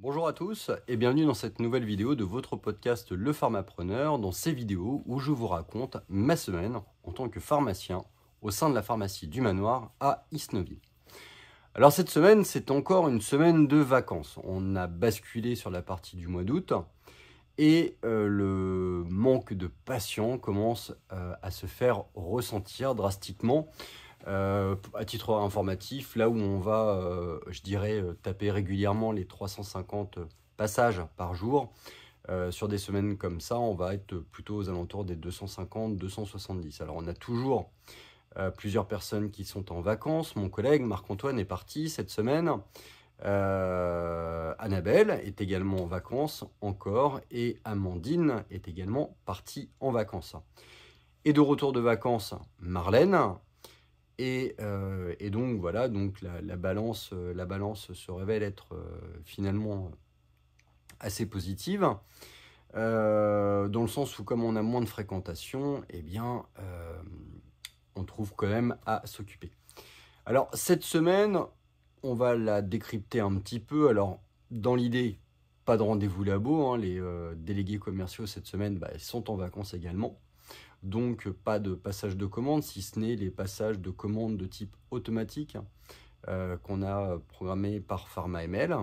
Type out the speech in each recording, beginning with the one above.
Bonjour à tous et bienvenue dans cette nouvelle vidéo de votre podcast Le Pharmapreneur, dans ces vidéos où je vous raconte ma semaine en tant que pharmacien au sein de la pharmacie du Manoir à Isnoville. Alors cette semaine, c'est encore une semaine de vacances. On a basculé sur la partie du mois d'août et le manque de patients commence à se faire ressentir drastiquement. À titre informatif, là où on va, je dirais, taper régulièrement les 350 passages par jour, sur des semaines comme ça, on va être plutôt aux alentours des 250-270. Alors on a toujours plusieurs personnes qui sont en vacances. Mon collègue Marc-Antoine est parti cette semaine. Annabelle est également en vacances encore et Amandine est également partie en vacances. Et de retour de vacances, Marlène. Et donc voilà, donc la balance se révèle être finalement assez positive, dans le sens où comme on a moins de fréquentation, eh bien on trouve quand même à s'occuper. Alors cette semaine, on va la décrypter un petit peu. Alors dans l'idée, pas de rendez-vous labo, hein, les délégués commerciaux cette semaine ils sont en vacances également. Donc pas de passage de commande, si ce n'est les passages de commandes de type automatique qu'on a programmé par PharmaML.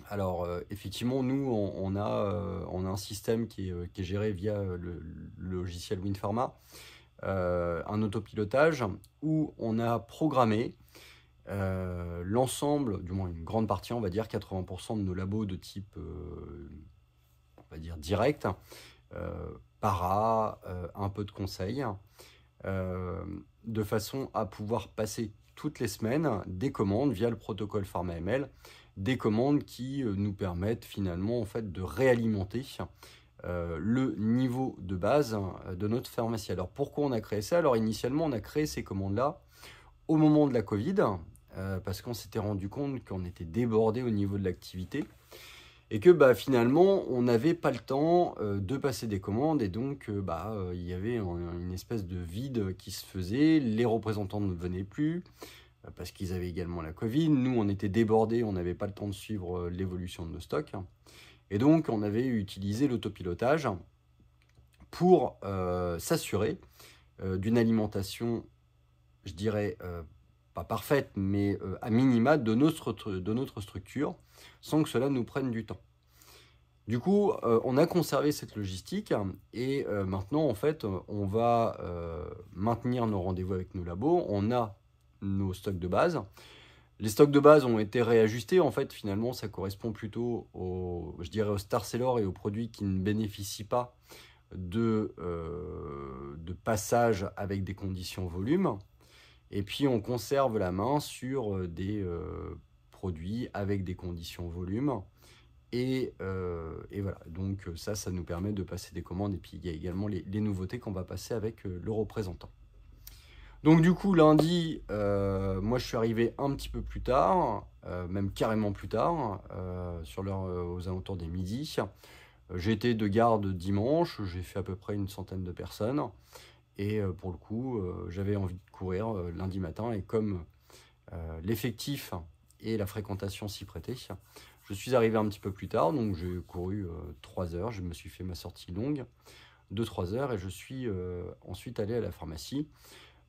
Alors effectivement, nous, on a un système qui est géré via le logiciel WinPharma, un autopilotage où on a programmé l'ensemble, du moins une grande partie, on va dire 80% de nos labos de type, on va dire direct, para, un peu de conseil, de façon à pouvoir passer toutes les semaines des commandes via le protocole PharmaML, des commandes qui nous permettent finalement en fait de réalimenter le niveau de base de notre pharmacie. Alors pourquoi on a créé ça? Alors initialement on a créé ces commandes-là au moment de la Covid, parce qu'on s'était rendu compte qu'on était débordé au niveau de l'activité. Et que finalement, on n'avait pas le temps de passer des commandes et donc il y avait une espèce de vide qui se faisait. Les représentants ne venaient plus parce qu'ils avaient également la Covid. Nous, on était débordés, on n'avait pas le temps de suivre l'évolution de nos stocks. Et donc, on avait utilisé l'autopilotage pour s'assurer d'une alimentation, je dirais, pas parfaite, mais à minima de notre structure, sans que cela nous prenne du temps. Du coup, on a conservé cette logistique et maintenant, en fait, on va maintenir nos rendez-vous avec nos labos. On a nos stocks de base. Les stocks de base ont été réajustés. En fait, finalement, ça correspond plutôt je dirais, aux star sellers et aux produits qui ne bénéficient pas de passage avec des conditions volume. Et puis, on conserve la main sur des produits avec des conditions volume. Et voilà, donc ça nous permet de passer des commandes. Et puis, il y a également les nouveautés qu'on va passer avec le représentant. Donc du coup, lundi, moi je suis arrivé un petit peu plus tard, même carrément plus tard, sur l'heure aux alentours des midi. J'ai été de garde dimanche, j'ai fait à peu près une centaine de personnes. Et pour le coup, j'avais envie de courir lundi matin. Et comme l'effectif et la fréquentation s'y prêtaient, je suis arrivé un petit peu plus tard. Donc j'ai couru 3 heures, je me suis fait ma sortie longue de 3 heures. Et je suis ensuite allé à la pharmacie.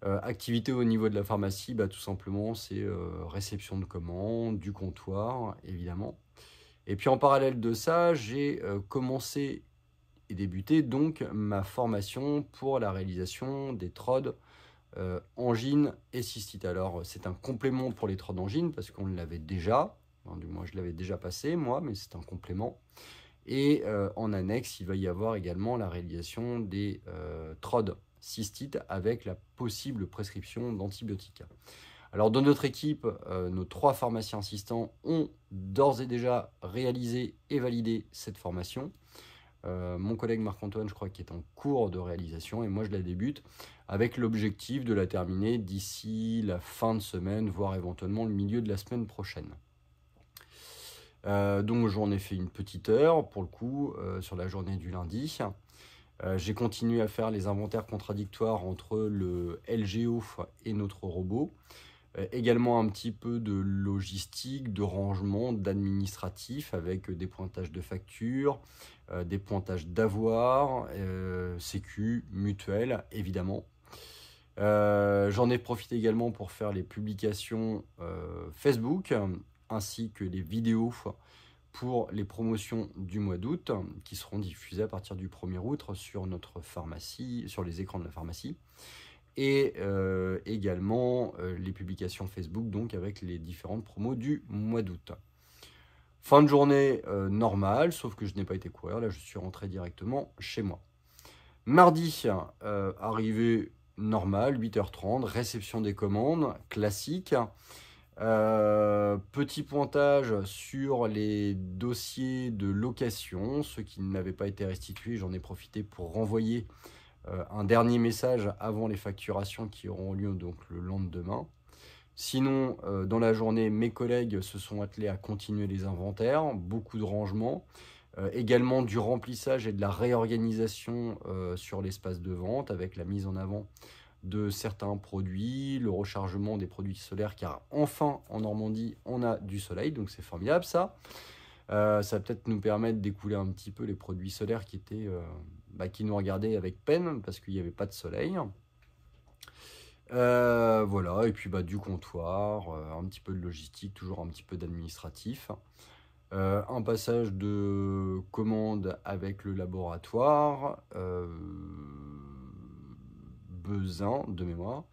Activité au niveau de la pharmacie, tout simplement, c'est réception de commandes, du comptoir, évidemment. Et puis en parallèle de ça, j'ai commencé et débuté donc ma formation pour la réalisation des TROD angine et cystite. Alors c'est un complément pour les TROD angine parce qu'on l'avait déjà, du moins je l'avais déjà passé moi, mais c'est un complément. Et en annexe, il va y avoir également la réalisation des TROD cystite avec la possible prescription d'antibiotiques. Alors dans notre équipe, nos 3 pharmaciens assistants ont d'ores et déjà réalisé et validé cette formation. Mon collègue Marc-Antoine, je crois, qui est en cours de réalisation, et moi je la débute avec l'objectif de la terminer d'ici la fin de semaine, voire éventuellement le milieu de la semaine prochaine. Donc j'en ai fait une petite heure pour le coup sur la journée du lundi. J'ai continué à faire les inventaires contradictoires entre le LGO et notre robot. Également un petit peu de logistique, de rangement, d'administratif avec des pointages de factures, des pointages d'avoir, sécu, mutuelle, évidemment. J'en ai profité également pour faire les publications Facebook ainsi que les vidéos pour les promotions du mois d'août qui seront diffusées à partir du 1er août sur notre pharmacie, sur les écrans de la pharmacie. Et également les publications Facebook donc avec les différentes promos du mois d'août. Fin de journée normale, sauf que je n'ai pas été courir, là je suis rentré directement chez moi. Mardi, arrivée normale, 8h30, réception des commandes, classique. Petit pointage sur les dossiers de location, ceux qui n'avaient pas été restitués, j'en ai profité pour renvoyer un dernier message avant les facturations qui auront lieu donc le lendemain. Sinon, dans la journée, mes collègues se sont attelés à continuer les inventaires, beaucoup de rangements, également du remplissage et de la réorganisation sur l'espace de vente avec la mise en avant de certains produits, le rechargement des produits solaires, car enfin en Normandie on a du soleil, donc c'est formidable ça. Ça va peut-être nous permettre d'écouler un petit peu les produits solaires qui étaient, qui nous regardaient avec peine parce qu'il n'y avait pas de soleil. Voilà, et puis du comptoir, un petit peu de logistique, toujours un petit peu d'administratif. Un passage de commande avec le laboratoire, Bezin de mémoire.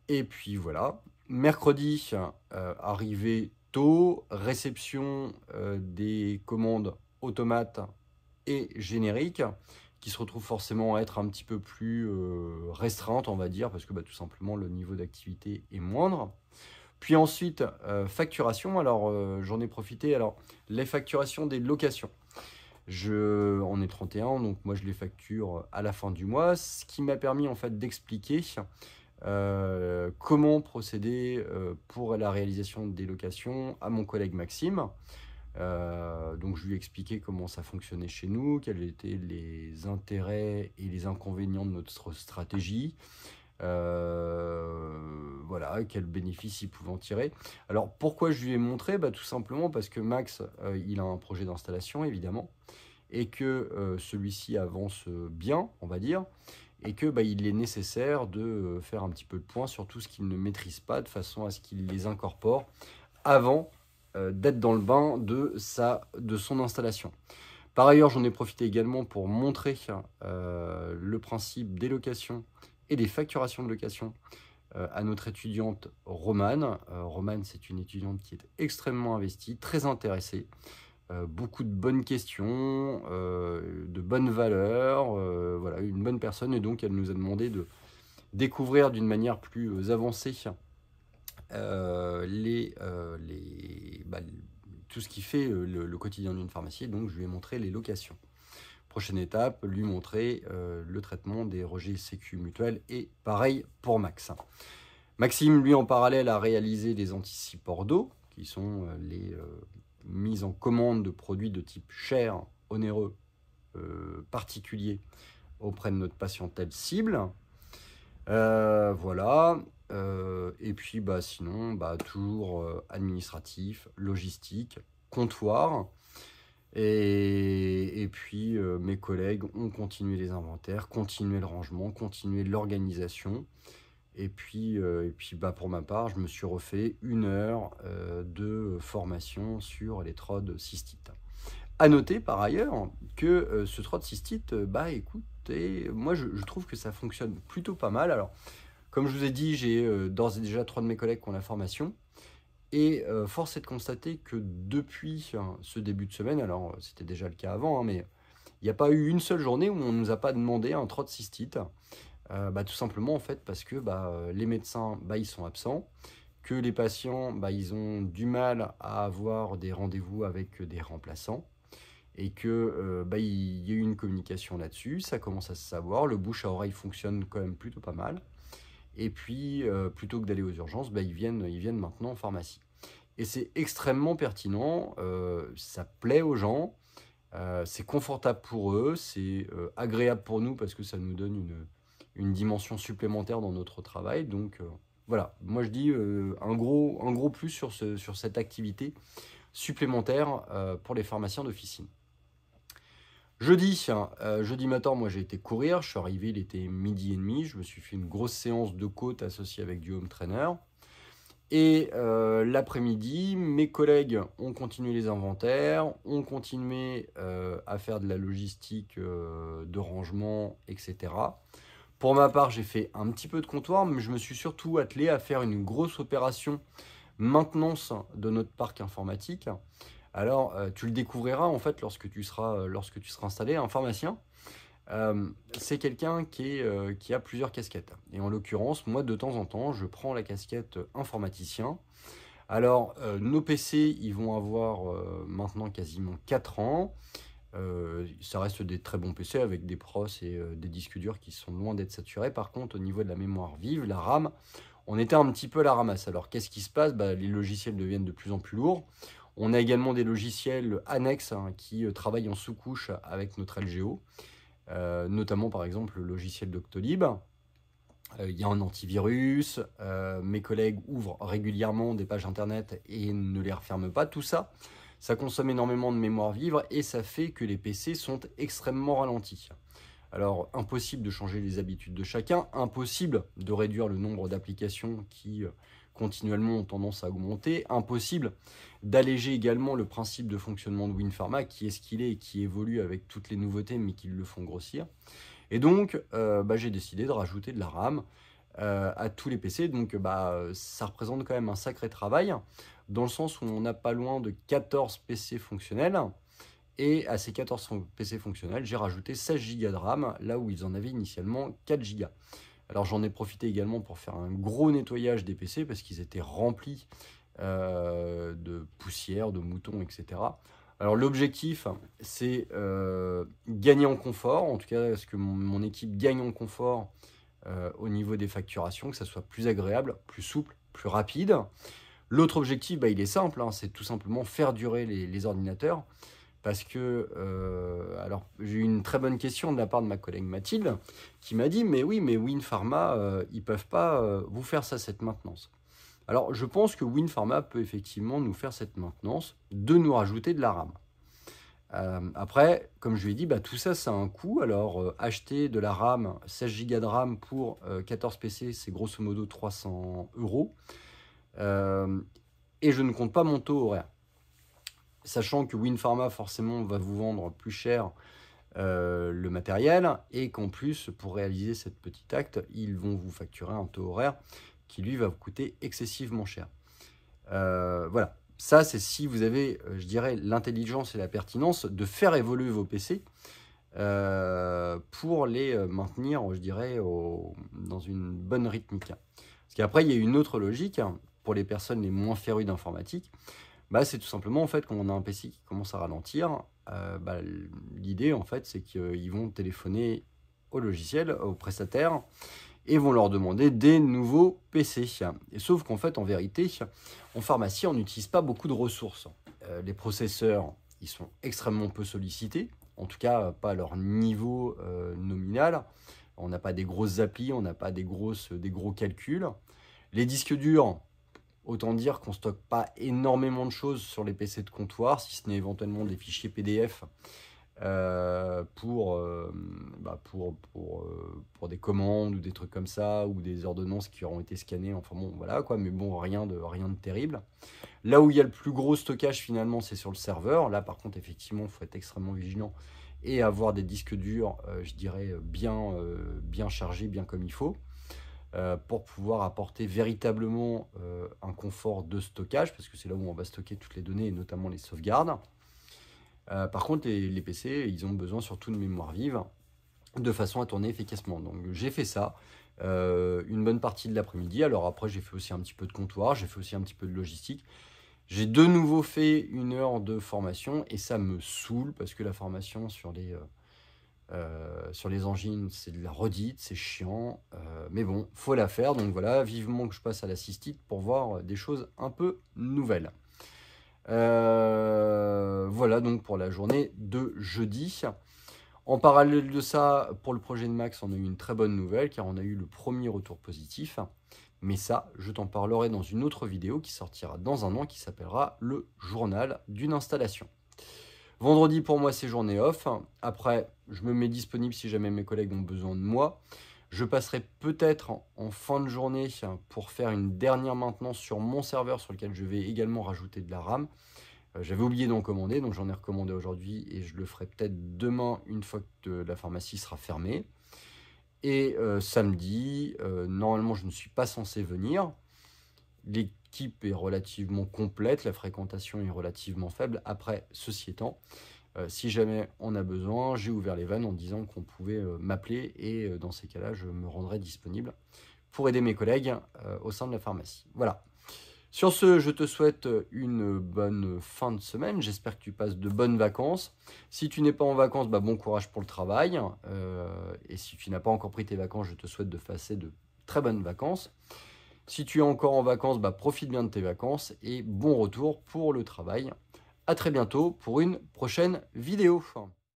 Et puis voilà, mercredi, arrivée tôt, réception des commandes automates et génériques qui se retrouvent forcément à être un petit peu plus restreintes, on va dire, parce que tout simplement le niveau d'activité est moindre. Puis ensuite, facturation, alors j'en ai profité, alors les facturations des locations. On est 31, donc moi je les facture à la fin du mois, ce qui m'a permis en fait d'expliquer comment procéder pour la réalisation des locations à mon collègue Maxime. Donc je lui ai expliqué comment ça fonctionnait chez nous, quels étaient les intérêts et les inconvénients de notre stratégie. Voilà, quels bénéfices il pouvait en tirer. Alors pourquoi je lui ai montré? Tout simplement parce que Max, il a un projet d'installation évidemment, et que celui-ci avance bien, on va dire, et que il est nécessaire de faire un petit peu le point sur tout ce qu'il ne maîtrise pas, de façon à ce qu'il les incorpore avant d'être dans le bain de son installation. Par ailleurs, j'en ai profité également pour montrer le principe des locations et des facturations de location à notre étudiante Romane. Romane, c'est une étudiante qui est extrêmement investie, très intéressée, beaucoup de bonnes questions, de bonnes valeurs, voilà, une bonne personne, et donc elle nous a demandé de découvrir d'une manière plus avancée tout ce qui fait le quotidien d'une pharmacie. Donc je lui ai montré les locations. Prochaine étape, lui montrer le traitement des rejets sécu mutuels, et pareil pour Max. Maxime, lui, en parallèle, a réalisé les anticipeurs d'eau, qui sont les mises en commande de produits de type cher, onéreux, particulier auprès de notre patientèle cible. Voilà. Et puis sinon, toujours administratif, logistique, comptoir. Et puis mes collègues ont continué les inventaires, continué le rangement, continué l'organisation. Et puis pour ma part, je me suis refait 1 heure de formation sur les TROD cystites. À noter par ailleurs que ce TROD cystite, écoutez, moi je trouve que ça fonctionne plutôt pas mal. Alors, comme je vous ai dit, j'ai d'ores et déjà 3 de mes collègues qui ont la formation. Et force est de constater que depuis ce début de semaine, alors c'était déjà le cas avant, mais il n'y a pas eu une seule journée où on ne nous a pas demandé un TROD cystite. Tout simplement en fait parce que les médecins ils sont absents, que les patients ils ont du mal à avoir des rendez-vous avec des remplaçants, et que il y a eu une communication là-dessus, ça commence à se savoir, le bouche à oreille fonctionne quand même plutôt pas mal, et puis plutôt que d'aller aux urgences, ils viennent maintenant en pharmacie. Et c'est extrêmement pertinent, ça plaît aux gens, c'est confortable pour eux, c'est agréable pour nous parce que ça nous donne une dimension supplémentaire dans notre travail. Donc voilà, moi je dis un gros plus sur cette activité supplémentaire pour les pharmaciens d'officine. Jeudi matin, moi j'ai été courir, je suis arrivé, il était 12h30, je me suis fait une grosse séance de côte associée avec du home trainer. Et l'après-midi, mes collègues ont continué les inventaires, ont continué à faire de la logistique de rangement, etc. Pour ma part, j'ai fait un petit peu de comptoir, mais je me suis surtout attelé à faire une grosse opération maintenance de notre parc informatique. Alors, tu le découvriras en fait lorsque tu seras installé. Un pharmacien, c'est quelqu'un qui a plusieurs casquettes. Et en l'occurrence, moi, de temps en temps, je prends la casquette informaticien. Alors, nos PC, ils vont avoir maintenant quasiment 4 ans. Ça reste des très bons PC avec des pros et des disques durs qui sont loin d'être saturés. Par contre, au niveau de la mémoire vive, la RAM, on était un petit peu à la ramasse. Alors, qu'est-ce qui se passe? Les logiciels deviennent de plus en plus lourds. On a également des logiciels annexes qui travaillent en sous-couche avec notre LGO, notamment par exemple le logiciel Doctolib. Il y a un antivirus, mes collègues ouvrent régulièrement des pages internet et ne les referment pas. Tout ça, ça consomme énormément de mémoire vive et ça fait que les PC sont extrêmement ralentis. Alors, impossible de changer les habitudes de chacun, impossible de réduire le nombre d'applications qui continuellement ont tendance à augmenter, impossible d'alléger également le principe de fonctionnement de WinPharma qui est ce qu'il est et qui évolue avec toutes les nouveautés mais qui le font grossir. Et donc, j'ai décidé de rajouter de la RAM à tous les PC. Donc, ça représente quand même un sacré travail dans le sens où on n'a pas loin de 14 PC fonctionnels. Et à ces 14 PC fonctionnels, j'ai rajouté 16 Go de RAM, là où ils en avaient initialement 4 Go. Alors j'en ai profité également pour faire un gros nettoyage des PC parce qu'ils étaient remplis de poussière, de moutons, etc. Alors l'objectif, c'est gagner en confort, en tout cas, est-ce que mon équipe gagne en confort au niveau des facturations, que ça soit plus agréable, plus souple, plus rapide. L'autre objectif, il est simple, c'est tout simplement faire durer les ordinateurs. Parce que, alors j'ai eu une très bonne question de la part de ma collègue Mathilde, qui m'a dit, mais oui, mais WinPharma, ils ne peuvent pas vous faire ça, cette maintenance. Alors je pense que WinPharma peut effectivement nous faire cette maintenance, de nous rajouter de la RAM. Après, comme je lui ai dit, tout ça, ça a un coût. Alors acheter de la RAM, 16 Go de RAM pour 14 PC, c'est grosso modo 300 €. Et je ne compte pas mon taux horaire. Sachant que WinPharma forcément va vous vendre plus cher le matériel et qu'en plus pour réaliser cette petite acte, ils vont vous facturer un taux horaire qui lui va vous coûter excessivement cher. Voilà, ça c'est si vous avez, je dirais, l'intelligence et la pertinence de faire évoluer vos PC pour les maintenir, je dirais, dans une bonne rythmique. Parce qu'après il y a une autre logique pour les personnes les moins férues d'informatique. C'est tout simplement en fait quand on a un PC qui commence à ralentir, l'idée en fait c'est qu'ils vont téléphoner au logiciel, aux prestataires et vont leur demander des nouveaux PC. Et sauf qu'en fait en vérité en pharmacie on n'utilise pas beaucoup de ressources. Les processeurs ils sont extrêmement peu sollicités, en tout cas pas à leur niveau nominal. On n'a pas des grosses applis, on n'a pas des gros calculs. Les disques durs, autant dire qu'on ne stocke pas énormément de choses sur les PC de comptoir, si ce n'est éventuellement des fichiers PDF pour des commandes ou des trucs comme ça, ou des ordonnances qui auront été scannées, enfin bon, voilà quoi, mais bon, rien de terrible. Là où il y a le plus gros stockage finalement, c'est sur le serveur. Là par contre, effectivement, il faut être extrêmement vigilant et avoir des disques durs, je dirais, bien chargés, bien comme il faut. Pour pouvoir apporter véritablement un confort de stockage, parce que c'est là où on va stocker toutes les données, et notamment les sauvegardes. Par contre, les PC, ils ont besoin surtout de mémoire vive, de façon à tourner efficacement. Donc j'ai fait ça une bonne partie de l'après-midi. Alors après, j'ai fait aussi un petit peu de comptoir, j'ai fait aussi un petit peu de logistique. J'ai de nouveau fait 1 heure de formation, et ça me saoule, parce que la formation sur les engines, c'est de la redite, c'est chiant, mais bon, faut la faire. Donc voilà, vivement que je passe à la cystite pour voir des choses un peu nouvelles. Voilà donc pour la journée de jeudi. En parallèle de ça, pour le projet de Max, on a eu une très bonne nouvelle, car on a eu le premier retour positif. Mais ça, je t'en parlerai dans une autre vidéo qui sortira dans un an, qui s'appellera le journal d'une installation. Vendredi, pour moi, c'est journée off. Après, je me mets disponible si jamais mes collègues ont besoin de moi. Je passerai peut-être en fin de journée pour faire une dernière maintenance sur mon serveur sur lequel je vais également rajouter de la RAM. J'avais oublié d'en commander, donc j'en ai recommandé aujourd'hui et je le ferai peut-être demain une fois que la pharmacie sera fermée. Et samedi, normalement, je ne suis pas censé venir. L'équipe est relativement complète, la fréquentation est relativement faible. Après, ceci étant, si jamais on a besoin, j'ai ouvert les vannes en disant qu'on pouvait m'appeler et dans ces cas-là, je me rendrai disponible pour aider mes collègues au sein de la pharmacie. Voilà. Sur ce, je te souhaite une bonne fin de semaine. J'espère que tu passes de bonnes vacances. Si tu n'es pas en vacances, bon courage pour le travail. Et si tu n'as pas encore pris tes vacances, je te souhaite de passer de très bonnes vacances. Si tu es encore en vacances, profite bien de tes vacances et bon retour pour le travail. À très bientôt pour une prochaine vidéo.